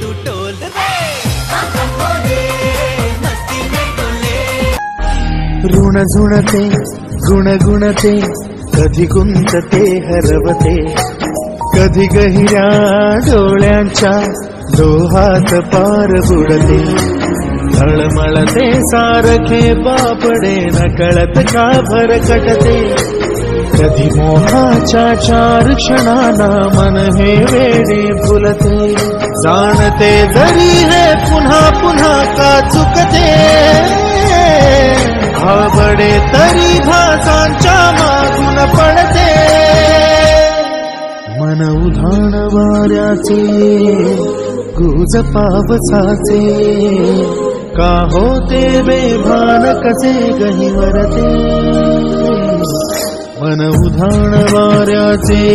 तू toll दे मस्ती में डोले। ऋण झुणते गुणगुणते कधी गुंतते हरवते, कधी गहिऱ्या डोळ्यांच्या डोहात पार बुडते, तळमळते सारखे बापडे नकळत का भरकटते, कधी मोहाच्या चार क्षणांना मन हे वेडे फुलते, जाणते जरी हे पुन्हा पुन्हा का चुकते, आवडे तरी भासांच्या मागून पडते, मन उधाण वाऱ्याचे गुज पावसाचे, का होते बेभान कसे गहिवरते, मन उधाण वाऱ्याचे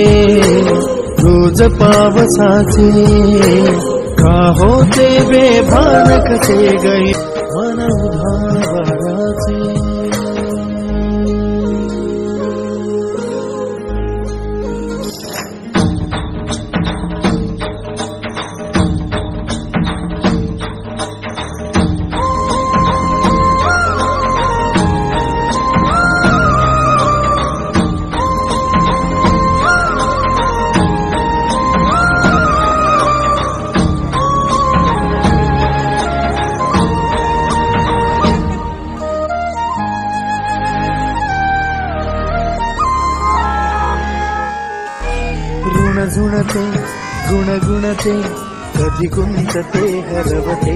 गुज पावसाचे, का होते बेभान कसे गही, मन उधाण वाऱ्याचे। ऋण झुणते गुणगुणते कधी गुंतते हरवते,